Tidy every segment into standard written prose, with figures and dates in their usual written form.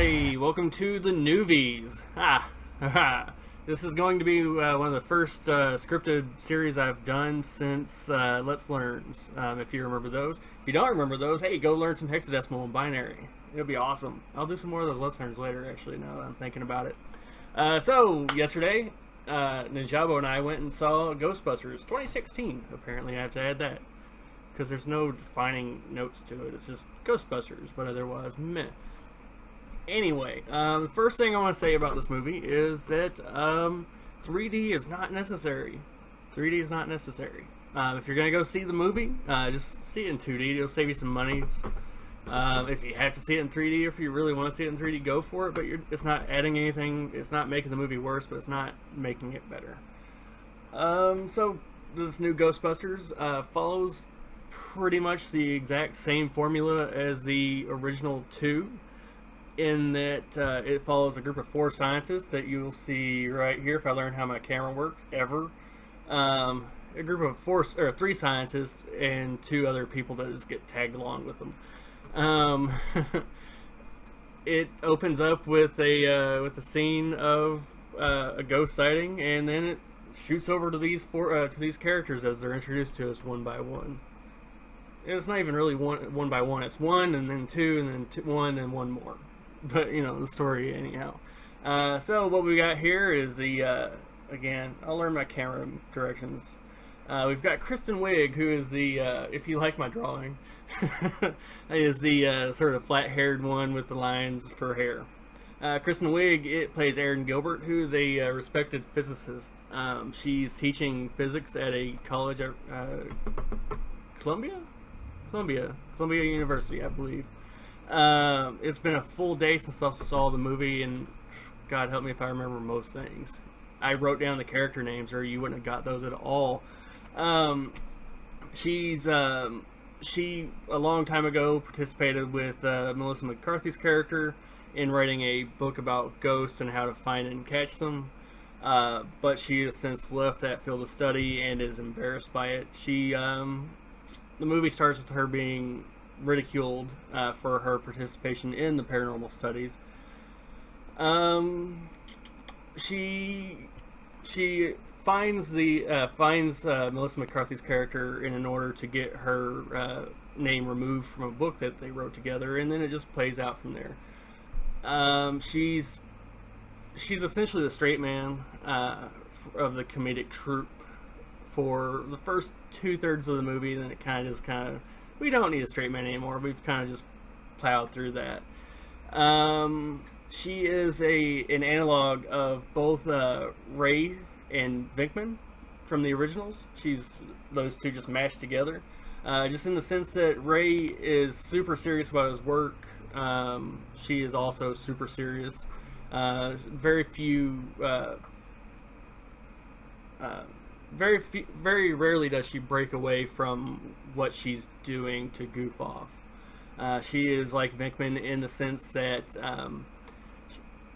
everybody, welcome to the Newvies. This is going to be one of the first scripted series I've done since Let's Learns, if you remember those. If you don't remember those, hey, go learn some hexadecimal and binary. It'll be awesome. I'll do some more of those Let's Learns later, actually, now that I'm thinking about it. So, yesterday, Ninjabbo and I went and saw Ghostbusters 2016. Apparently, I have to add that, because there's no defining notes to it. It's just Ghostbusters, but otherwise, meh. Anyway, the first thing I want to say about this movie is that 3D is not necessary. 3D is not necessary. If you're going to go see the movie, just see it in 2D. It'll save you some money. If you have to see it in 3D, or if you really want to see it in 3D, go for it. But it's not adding anything. It's not making the movie worse, but it's not making it better. So this new Ghostbusters follows pretty much the exact same formula as the original two, in that it follows a group of 4 scientists that you'll see right here if I learn how my camera works ever. A group of 3 scientists and 2 other people that just get tagged along with them. It opens up with the scene of a ghost sighting, and then it shoots over to these characters as they're introduced to us one by one. It's not even really one by one. It's 1 and then 2 and then 1 and 1 more. But, you know, the story anyhow. So what we got here is the, again, I'll learn my camera directions. We've got Kristen Wiig, who is the, if you like my drawing, is the sort of flat-haired one with the lines for hair. Kristen Wiig plays Erin Gilbert, who is a respected physicist. She's teaching physics at a college at Columbia University, I believe. It's been a full day since I saw the movie, and God help me if I remember most things. I wrote down the character names, or you wouldn't have got those at all. She a long time ago participated with Melissa McCarthy's character in writing a book about ghosts and how to find and catch them. But she has since left that field of study and is embarrassed by it. The movie starts with her being ridiculed for her participation in the paranormal studies. She finds Melissa McCarthy's character in order to get her name removed from a book that they wrote together, and then it just plays out from there. She's essentially the straight man of the comedic troupe for the first 2/3 of the movie, and then it kind of we don't need a straight man anymore. We've kind of just plowed through that. She is an analog of both Ray and Venkman from the originals. Those two just mashed together. Just in the sense that Ray is super serious about his work. She is also super serious. Very rarely does she break away from what she's doing to goof off. She is like Venkman in the sense that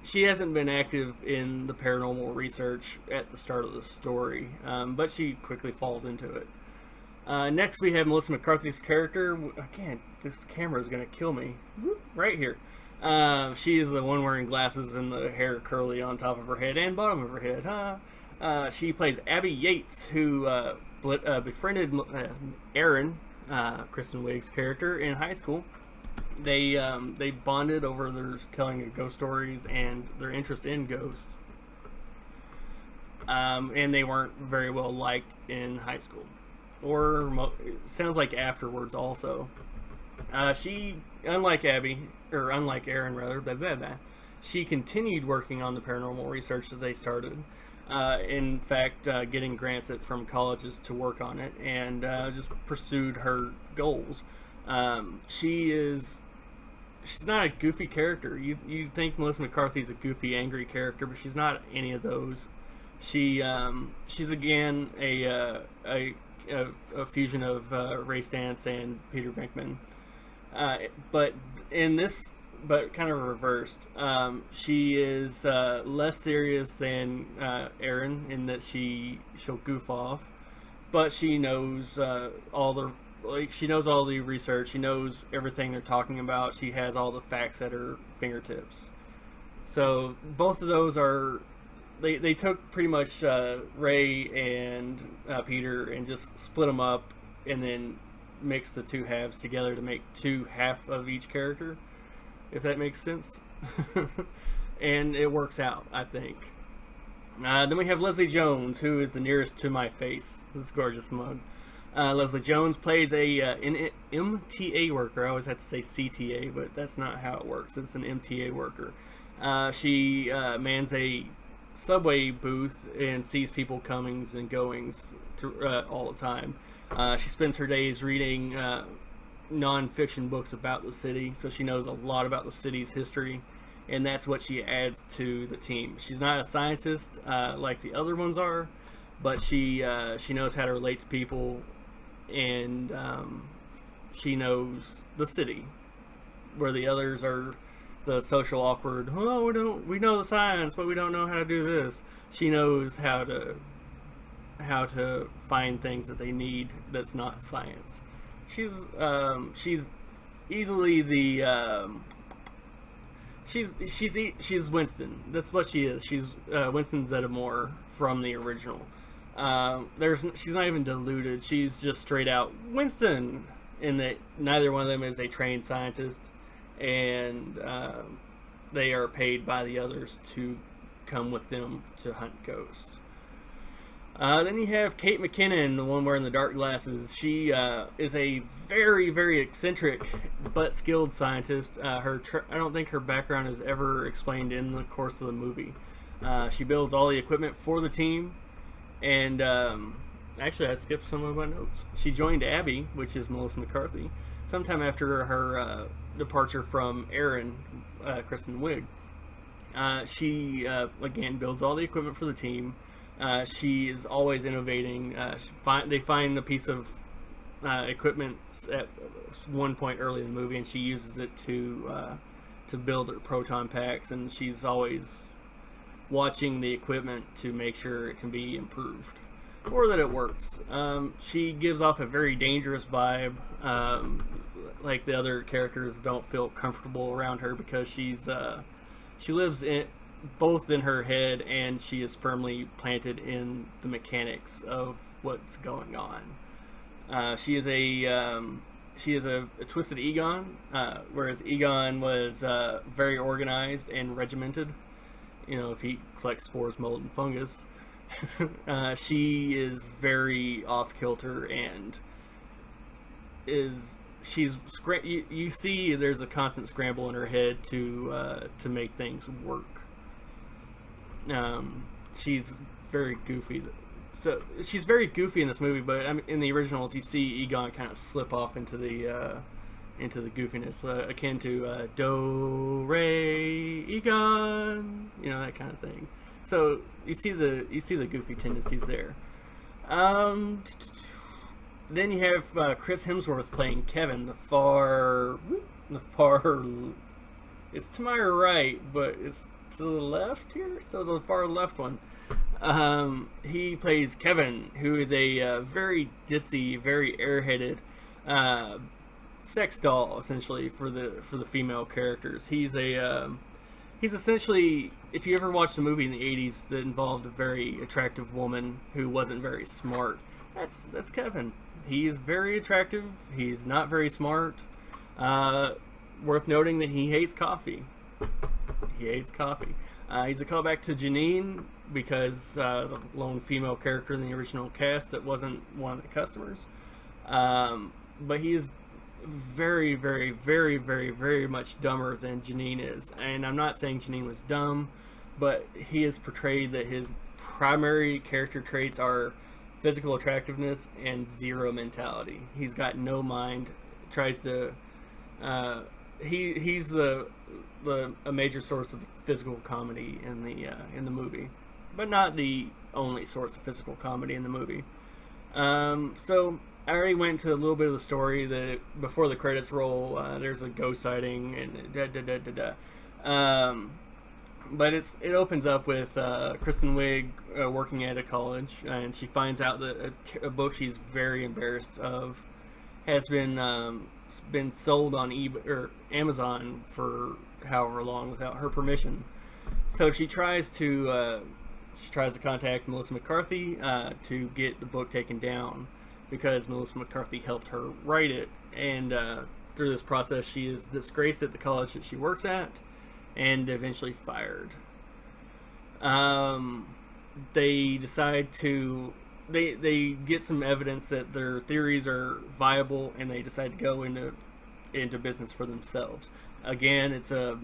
she hasn't been active in the paranormal research at the start of the story, but she quickly falls into it. Next we have Melissa McCarthy's character. Again, this camera is going to kill me. Right here. She is the one wearing glasses and the hair curly on top of her head and bottom of her head. She plays Abby Yates, who befriended Erin, Kristen Wiig's character, in high school. They bonded over their telling of ghost stories and their interest in ghosts. And they weren't very well liked in high school, or sounds like afterwards also. She, unlike Erin, she continued working on the paranormal research that they started. In fact, getting grants from colleges to work on it, and just pursued her goals. She's not a goofy character. You think Melissa McCarthy's a goofy, angry character, but she's not any of those. She's again a fusion of Ray Stantz and Peter Venkman, but kind of reversed. She is less serious than Erin in that she'll goof off, but she knows all the research. She knows everything they're talking about. She has all the facts at her fingertips. So both of those are they took pretty much Ray and Peter and just split them up and then mix the two halves together to make two half of each character, if that makes sense. And it works out, I think. Then we have Leslie Jones, who is the nearest to my face. This gorgeous mug. Leslie Jones plays an MTA worker. I always have to say CTA, but that's not how it works. It's an MTA worker. She mans a subway booth and sees people comings and goings all the time. She spends her days reading non-fiction books about the city, so she knows a lot about the city's history, and that's what she adds to the team. She's not a scientist like the other ones are, but she knows how to relate to people, and she knows the city, where the others are the social awkward. Oh, we know the science, but we don't know how to do this. She knows how to find things that they need that's not science. She's easily the she's Winston. That's what she is. She's Winston Zeddemore from the original. She's not even diluted. She's just straight out Winston, in that neither one of them is a trained scientist, and they are paid by the others to come with them to hunt ghosts. Then you have Kate McKinnon, the one wearing the dark glasses. She is a very, very eccentric but skilled scientist. I don't think her background is ever explained in the course of the movie. She builds all the equipment for the team, and actually I skipped some of my notes. She joined Abby, which is Melissa McCarthy, sometime after her departure from Erin, Kristen Wiig. She again builds all the equipment for the team. She is always innovating. They find a piece of equipment at one point early in the movie, and she uses it to build her proton packs, and she's always watching the equipment to make sure it can be improved or that it works. She gives off a very dangerous vibe. Like the other characters don't feel comfortable around her because she lives both in her head, and she is firmly planted in the mechanics of what's going on. She is a twisted Egon, whereas Egon was very organized and regimented. You know, if he collects spores, mold, and fungus. She is very off kilter and you see there's a constant scramble in her head to make things work. She's very goofy. So she's very goofy in this movie, but in the originals, you see Egon kind of slip off into the goofiness, akin to Do Re Egon, that kind of thing. So you see the goofy tendencies there. Then you have Chris Hemsworth playing Kevin, the far. It's to my right, but it's to the left here, so the far left one. He plays Kevin, who is a very ditzy, very airheaded sex doll, essentially, for the female characters. He's essentially, if you ever watched a movie in the 80s that involved a very attractive woman who wasn't very smart, that's Kevin. He's very attractive. He's not very smart. Worth noting that he hates coffee. He's a callback to Janine, because the lone female character in the original cast that wasn't one of the customers. But he is very, very, very, very, very much dumber than Janine is. And I'm not saying Janine was dumb, but he is portrayed that his primary character traits are physical attractiveness and zero mentality. He's got no mind. Tries to he's a major source of physical comedy in the movie, but not the only source of physical comedy in the movie. So I already went into a little bit of the story that before the credits roll, there's a ghost sighting and but it opens up with Kristen Wiig working at a college, and she finds out that a book she's very embarrassed of has been sold on eBay or Amazon for however long without her permission. So she tries to contact Melissa McCarthy to get the book taken down because Melissa McCarthy helped her write it, and through this process she is disgraced at the college that she works at and eventually fired. They decide to they get some evidence that their theories are viable, and they decide to go into business for themselves. Again, it's a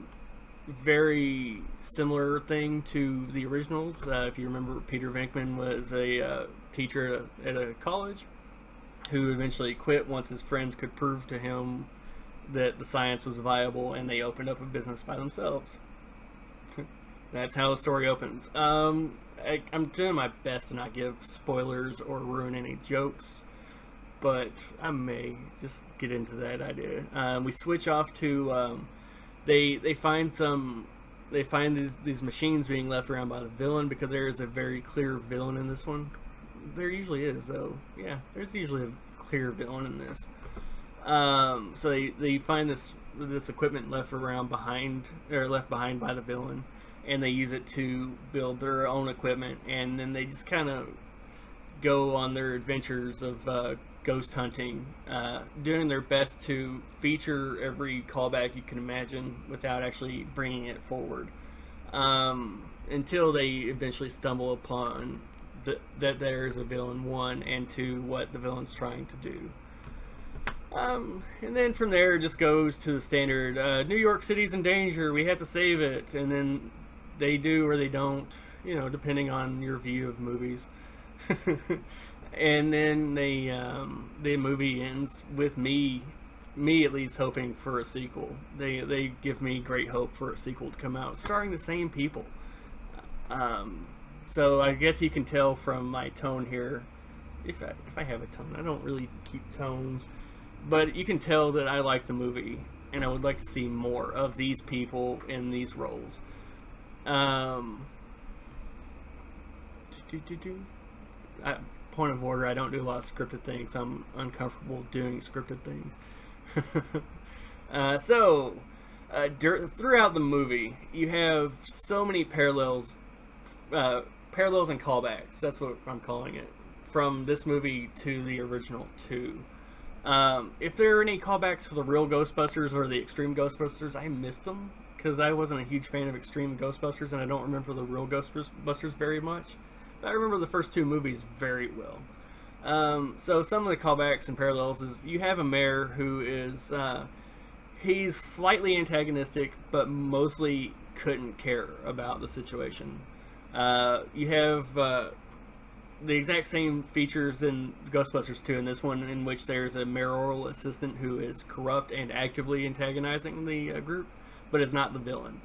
very similar thing to the originals. If you remember, Peter Venkman was a teacher at a college who eventually quit once his friends could prove to him that the science was viable, and they opened up a business by themselves. That's how the story opens. I'm doing my best to not give spoilers or ruin any jokes, but I may just get into that idea. We switch off to they find these machines being left around by the villain, because there is a very clear villain in this one. There usually is, though. Yeah, there's usually a clear villain in this. So they find this equipment left behind by the villain, and they use it to build their own equipment, and then they just kind of go on their adventures of ghost hunting, doing their best to feature every callback you can imagine without actually bringing it forward, until they eventually stumble upon that there is a villain, 1, and 2, what the villain's trying to do. And then from there it just goes to the standard, New York City's in danger, we have to save it, and then they do or they don't, depending on your view of movies. And then the movie ends with me at least hoping for a sequel. They give me great hope for a sequel to come out starring the same people. So I guess you can tell from my tone here, if I have a tone. I don't really keep tones, but you can tell that I like the movie, and I would like to see more of these people in these roles. Point of order, I don't do a lot of scripted things. I'm uncomfortable doing scripted things. Throughout the movie, you have so many parallels and callbacks. That's what I'm calling it, from this movie to the original 2. If there are any callbacks to the real Ghostbusters or the Extreme Ghostbusters, I missed them, because I wasn't a huge fan of Extreme Ghostbusters, and I don't remember the real Ghostbusters very much. But I remember the first 2 movies very well. So some of the callbacks and parallels is you have a mayor who is he's slightly antagonistic, but mostly couldn't care about the situation. You have the exact same features in Ghostbusters 2 in this one, in which there's a mayoral assistant who is corrupt and actively antagonizing the group, but is not the villain.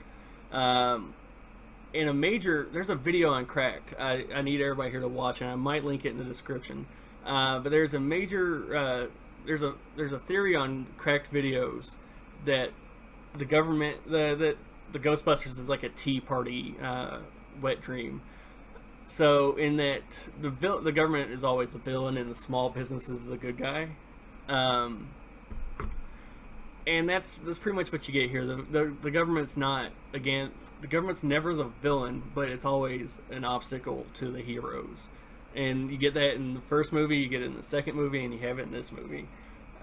There's a video on Cracked. I need everybody here to watch, and I might link it in the description. But there's a major there's a theory on Cracked videos that the government that the Ghostbusters is like a Tea Party wet dream. So in that the government is always the villain and the small business is the good guy. And that's pretty much what you get here. The government's not, again, the government's never the villain, but it's always an obstacle to the heroes. And you get that in the first movie, you get it in the second movie, and you have it in this movie.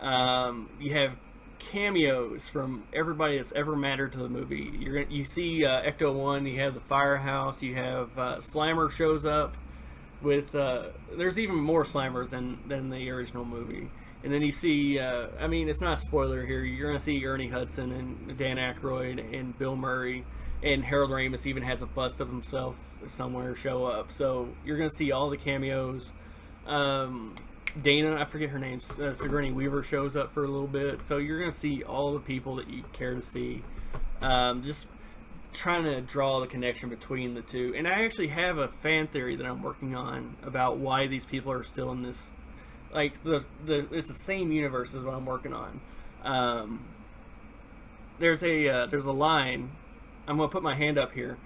You have cameos from everybody that's ever mattered to the movie. You see Ecto-1, you have the firehouse, you have Slimer shows up with, there's even more Slimer than the original movie. And then you see, it's not a spoiler here, you're going to see Ernie Hudson and Dan Aykroyd and Bill Murray, and Harold Ramis even has a bust of himself somewhere show up. So you're going to see all the cameos. Dana, I forget her name, Sigourney Weaver shows up for a little bit. So you're going to see all the people that you care to see. Just trying to draw the connection between the two. And I actually have a fan theory that I'm working on about why these people are still in this. Like, it's the same universe as what I'm working on. There's a line. I'm going to put my hand up here.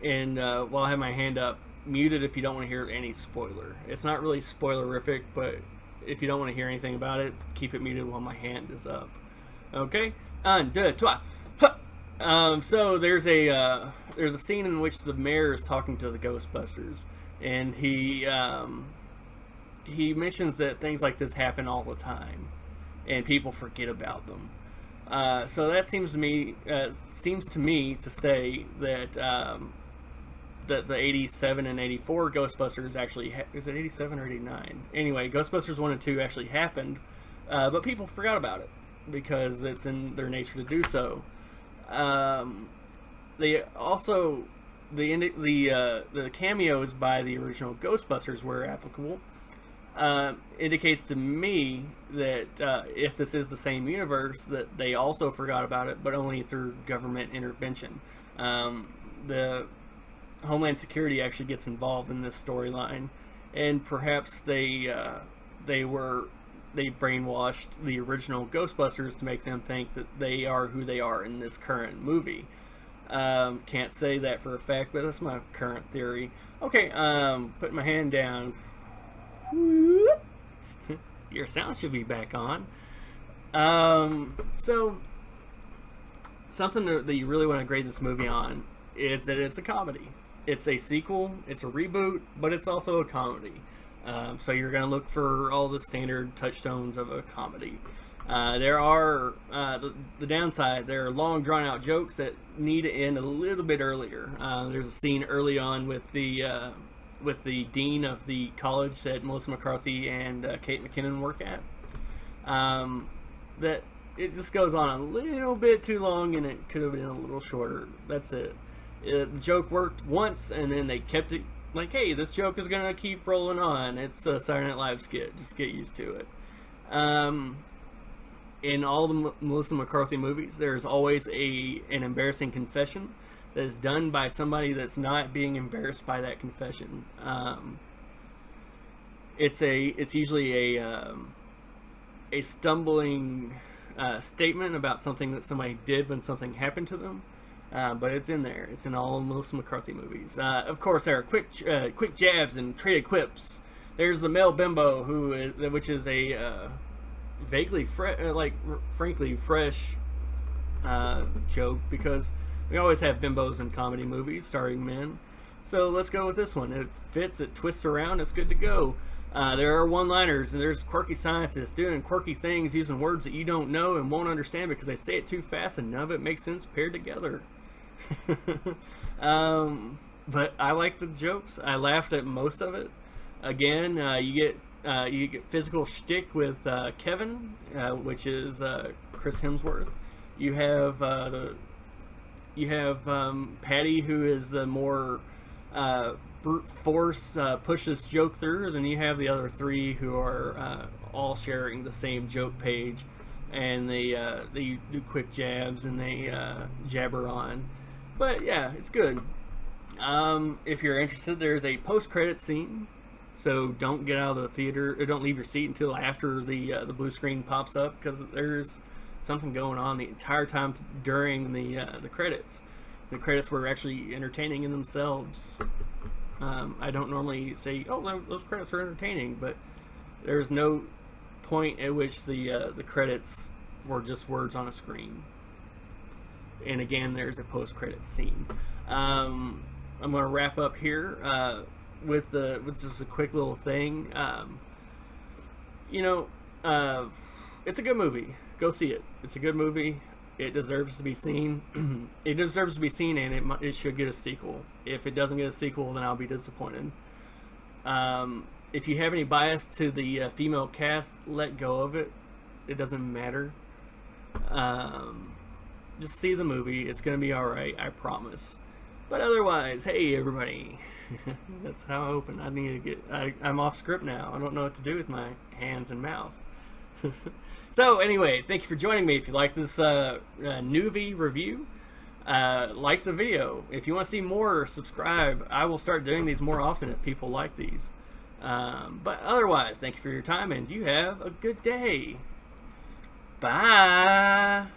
And while I have my hand up, mute it if you don't want to hear any spoiler. It's not really spoilerific, but if you don't want to hear anything about it, keep it muted while my hand is up. Okay? 1, 2, 3. So there's a scene in which the mayor is talking to the Ghostbusters, and he mentions that things like this happen all the time, and people forget about them. So that seems to me to say that that the 87 and 84 Ghostbusters actually is it 87 or 89? Anyway, Ghostbusters 1 and 2 actually happened, but people forgot about it because it's in their nature to do so. They also the cameos by the original Ghostbusters were applicable. Indicates to me that if this is the same universe, that they also forgot about it, but only through government intervention. The Homeland Security actually gets involved in this storyline, and perhaps they brainwashed the original Ghostbusters to make them think that they are who they are in this current movie. Can't say that for a fact, but that's my current theory. Okay, putting my hand down. Your sound should be back on. So something that you really want to grade this movie on is that it's a comedy. It's a sequel, it's a reboot, but it's also a comedy. So you're going to look for all the standard touchstones of a comedy. There are the downside. There are long, drawn-out jokes that need to end a little bit earlier. There's a scene early on with the dean of the college that Melissa McCarthy and Kate McKinnon work at. That it just goes on a little bit too long, and it could have been a little shorter. That's it. The joke worked once, and then they kept it like, hey, this joke is gonna keep rolling on. It's a Saturday Night Live skit. Just get used to it. In all the Melissa McCarthy movies, there's always an embarrassing confession that is done by somebody that's not being embarrassed by that confession. It's usually a stumbling statement about something that somebody did when something happened to them. But it's in there. It's in all Melissa McCarthy movies. Of course, there are quick jabs and trade quips. There's the male bimbo, which is a vaguely frankly fresh joke, because we always have bimbos in comedy movies starring men. So let's go with this one. It fits. It twists around. It's good to go. There are one-liners, and there's quirky scientists doing quirky things using words that you don't know and won't understand because they say it too fast and none of it makes sense paired together. But I like the jokes. I laughed at most of it. Again, you get physical shtick with Kevin, which is Chris Hemsworth. You have Patty, who is the more brute force push this joke through. Then you have the other three who are all sharing the same joke page, and they do quick jabs and they jabber on. But yeah, it's good. If you're interested, there's a post-credit scene, so don't get out of the theater, or don't leave your seat until after the blue screen pops up, because there's something going on the entire time during the credits. The credits were actually entertaining in themselves. I don't normally say, oh, those credits are entertaining, but there's no point at which the credits were just words on a screen. And again, there's a post-credit scene. I'm going to wrap up here with just a quick little thing. It's a good movie. Go see it. It's a good movie. It deserves to be seen. It deserves to be seen, and it should get a sequel. If it doesn't get a sequel, then I'll be disappointed. If you have any bias to the female cast, let go of it. It doesn't matter. Just see the movie. It's going to be alright, I promise. But otherwise, hey everybody. That's how I open. I'm off script now. I don't know what to do with my hands and mouth. So anyway, thank you for joining me. If you like this Newvie review, like the video. If you want to see more, subscribe. I will start doing these more often if people like these. But otherwise, thank you for your time, and you have a good day. Bye.